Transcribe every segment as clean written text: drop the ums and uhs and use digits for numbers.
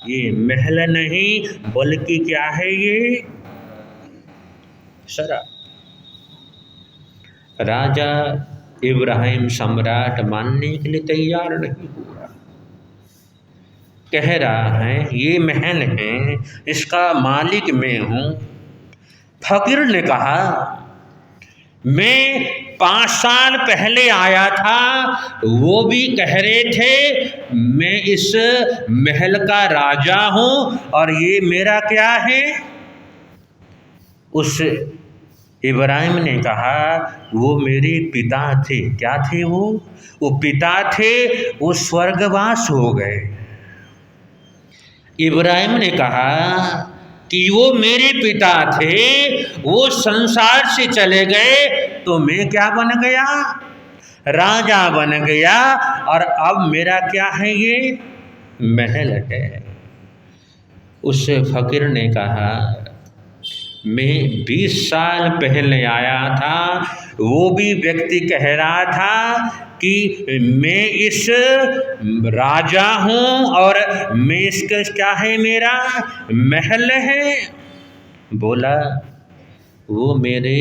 ये महल नहीं बल्कि क्या है ये सरा। राजा इब्राहिम सम्राट मानने के लिए तैयार नहीं हुआ। कह रहा है ये महल है, इसका मालिक मैं हूँ। फकीर ने कहा मैं 5 साल पहले आया था, वो भी कह रहे थे मैं इस महल का राजा हूँ और ये मेरा क्या है। उस इब्राहिम ने कहा वो मेरे पिता थे। क्या थे वो पिता थे, वो स्वर्गवास हो गए। इब्राहिम ने कहा कि वो मेरे पिता थे, वो संसार से चले गए, तो मैं क्या बन गया, राजा बन गया। और अब मेरा क्या है, ये महल है। उस फकीर ने कहा मैं 20 साल पहले आया था, वो भी व्यक्ति कह रहा था कि मैं इस राजा हूँ और मैं इसका क्या है, मेरा महल है। बोला वो मेरे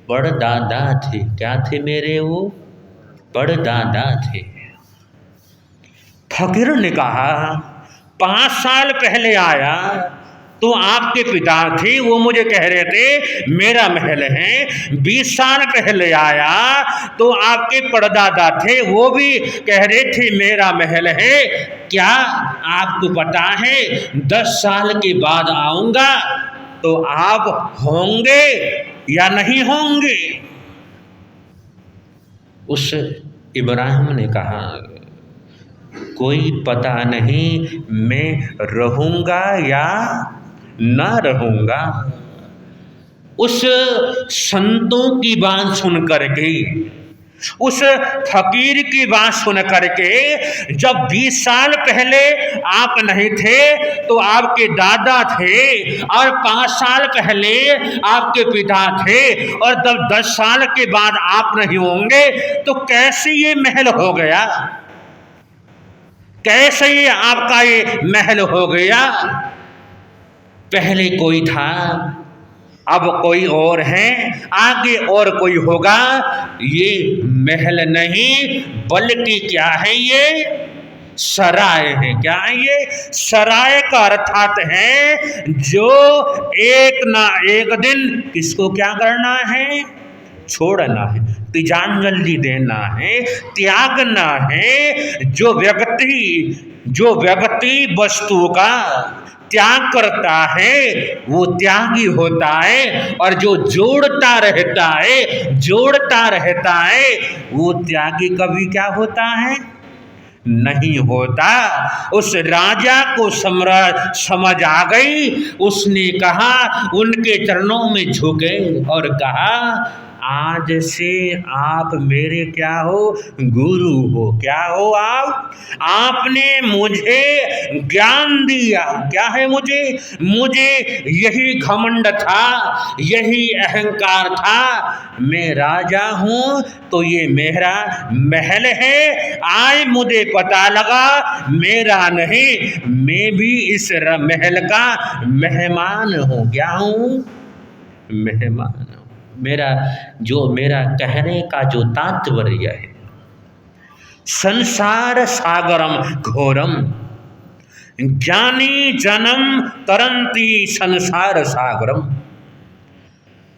परदादा थे। क्या थे मेरे, वो परदादा थे। फकीर ने कहा 5 साल पहले आया तो आपके पिता थे, वो मुझे कह रहे थे मेरा महल है। 20 साल पहले आया तो आपके परदादा थे, वो भी कह रहे थे मेरा महल है। क्या आपको पता है 10 साल के बाद आऊंगा तो आप होंगे या नहीं होंगे। उस इब्राहिम ने कहा कोई पता नहीं मैं रहूंगा या ना रहूंगा। उस संतों की बात सुन करके, उस फकीर की बात सुन करके, जब 20 साल पहले आप नहीं थे तो आपके दादा थे, और 5 साल पहले आपके पिता थे, और जब 10 साल के बाद आप नहीं होंगे तो कैसे ये महल हो गया, कैसे ये आपका ये महल हो गया। पहले कोई था, अब कोई और है, आगे और कोई होगा। ये महल नहीं बल्कि क्या है, ये सराय है। क्या है ये सराय का अर्थात है जो एक ना एक दिन किसको क्या करना है, छोड़ना है, तिजांजलि देना है, त्यागना है। जो व्यक्ति वस्तु का त्याग करता है वो त्यागी होता है, और जो जोड़ता रहता है वो त्यागी कभी क्या होता है, नहीं होता। उस राजा को समझ आ गई। उसने कहा, उनके चरणों में झुके और कहा आज से आप मेरे क्या हो, गुरु हो। क्या हो आप, आपने मुझे ज्ञान दिया। क्या है मुझे यही घमंड था, यही अहंकार था, मैं राजा हूँ तो ये मेरा महल है। आज मुझे पता लगा मेरा नहीं, मैं भी इस महल का मेहमान हूँ। क्या हूँ, मेहमान हूँ। मेरा कहने का जो तात्पर्य है, संसार सागरम घोरम ज्ञानी जन्म तरंती संसार सागरम।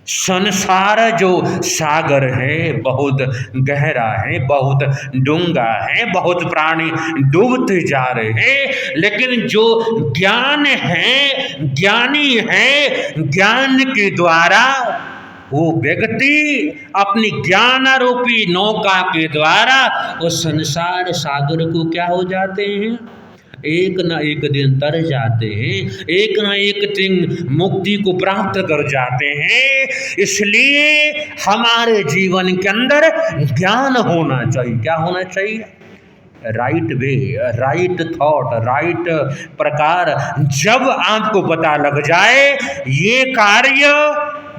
संसार जो सागर है बहुत गहरा है, बहुत डूंगा है, बहुत प्राणी डूबते जा रहे हैं। लेकिन जो ज्ञान है, ज्ञानी है, ज्ञान के द्वारा वो व्यक्ति अपनी ज्ञान रूपी नौका के द्वारा उस संसार सागर को क्या हो जाते हैं, एक न एक दिन तर जाते हैं, एक न एक दिन मुक्ति को प्राप्त कर जाते हैं। इसलिए हमारे जीवन के अंदर ज्ञान होना चाहिए। क्या होना चाहिए, right way, right thought, right प्रकार। जब आपको पता लग जाए ये कार्य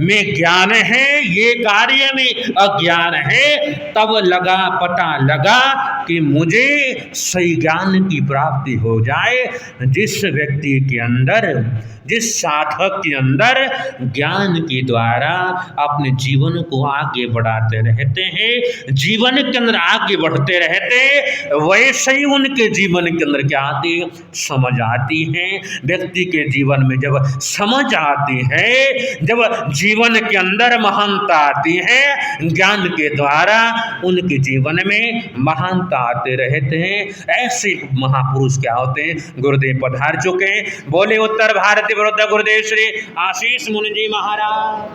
में ज्ञान है, ये कार्य में अज्ञान है, तब पता लगा कि मुझे सही ज्ञान की प्राप्ति हो जाए। जिस व्यक्ति के अंदर, जिस साधक के अंदर ज्ञान के द्वारा अपने जीवन को आगे बढ़ाते रहते हैं, जीवन के अंदर आगे बढ़ते रहते, वैसे ही उनके जीवन के अंदर क्या आती है? समझ आती है। व्यक्ति के जीवन में जब समझ आती है, जब जीवन के अंदर महानता आती है, ज्ञान के द्वारा उनके जीवन में महानता आते रहते हैं। ऐसे महापुरुष क्या होते हैं? गुरुदेव पधार चुके हैं। बोले उत्तर भारत विरुद्ध गुरुदेव श्री आशीष मुनि जी महाराज।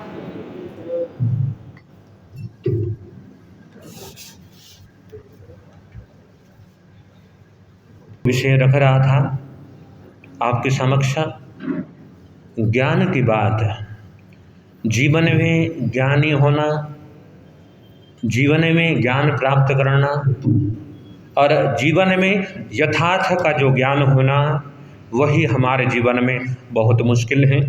विषय रख रहा था आपके समक्ष ज्ञान की बात। जीवन में ज्ञानी होना, जीवन में ज्ञान प्राप्त करना और जीवन में यथार्थ का जो ज्ञान होना, वही हमारे जीवन में बहुत मुश्किल है।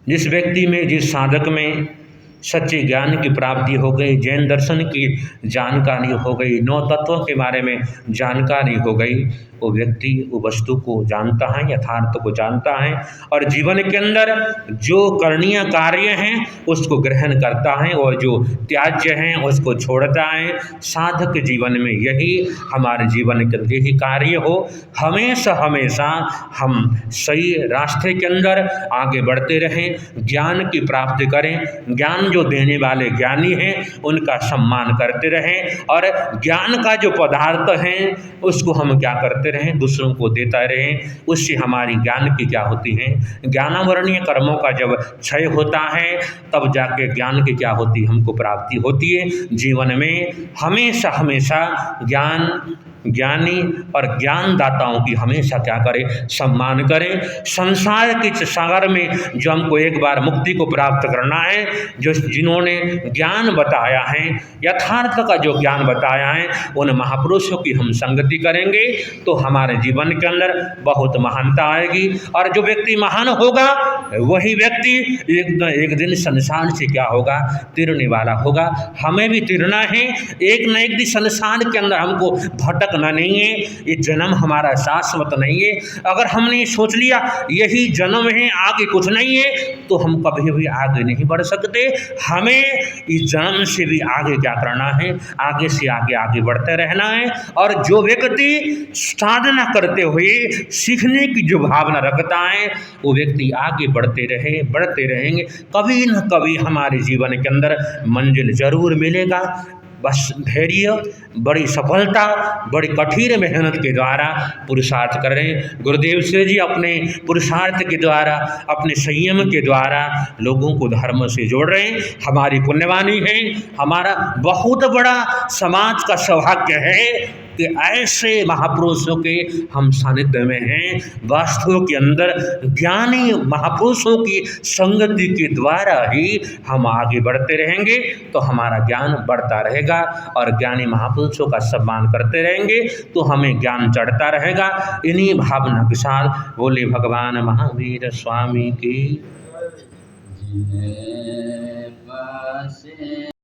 जिस व्यक्ति में, जिस साधक में सच्चे ज्ञान की प्राप्ति हो गई, जैन दर्शन की जानकारी हो गई, नौ तत्वों के बारे में जानकारी हो गई, वो व्यक्ति वो वस्तु को जानता है, यथार्थ को जानता है और जीवन के अंदर जो करणीय कार्य हैं उसको ग्रहण करता है और जो त्याज्य हैं उसको छोड़ता है। साधक जीवन में यही हमारे जीवन के यही कार्य हो। हमेशा हमेशा हम सही रास्ते के अंदर आगे बढ़ते रहें, ज्ञान की प्राप्ति करें, ज्ञान जो देने वाले ज्ञानी हैं उनका सम्मान करते रहें और ज्ञान का जो पदार्थ हैं उसको हम क्या करते रहें? दूसरों को देता रहें। उससे हमारी ज्ञान की क्या होती है? ज्ञानावरणीय कर्मों का जब क्षय होता है तब जाके ज्ञान की क्या होती है? हमको प्राप्ति होती है। जीवन में हमेशा हमेशा ज्ञानी और ज्ञानदाताओं की हमेशा क्या करें? सम्मान करें। संसार के सागर में जो हमको एक बार मुक्ति को प्राप्त करना है, जो जिन्होंने ज्ञान बताया है, यथार्थ का जो ज्ञान बताया है, उन महापुरुषों की हम संगति करेंगे तो हमारे जीवन के अंदर बहुत महानता आएगी। और जो व्यक्ति महान होगा वही व्यक्ति एक दिन संसार से क्या होगा? तिरने वाला होगा। हमें भी तिरना है, एक न एक दिन संसार के अंदर हमको भटकना नहीं है। ये जन्म हमारा शाश्वत नहीं है। अगर हमने सोच लिया यही जन्म है, आगे कुछ नहीं है, तो हम कभी भी आगे नहीं बढ़ सकते। हमें इस जन्म से भी आगे क्या करना है? आगे से आगे बढ़ते रहना है। और जो व्यक्ति साधना करते हुए सीखने की जो भावना रखता है वो व्यक्ति आगे बढ़ते रहेंगे। कभी न कभी हमारे जीवन के अंदर मंजिल जरूर मिलेगा। बस धैर्य, बड़ी सफलता, बड़ी कठिन मेहनत के द्वारा पुरुषार्थ कर रहे हैं। गुरुदेव श्री जी अपने पुरुषार्थ के द्वारा, अपने संयम के द्वारा लोगों को धर्म से जोड़ रहे हैं। हमारी पुण्यवानी है, हमारा बहुत बड़ा समाज का सौभाग्य है कि ऐसे महापुरुषों के हम सानिध्य में हैं। वास्तव के अंदर ज्ञानी महापुरुषों की संगति के द्वारा ही हम आगे बढ़ते रहेंगे तो हमारा ज्ञान बढ़ता रहेगा और ज्ञानी महापुरुषों का सम्मान करते रहेंगे तो हमें ज्ञान चढ़ता रहेगा। इन्हीं भावना के साथ बोले भगवान महावीर स्वामी की।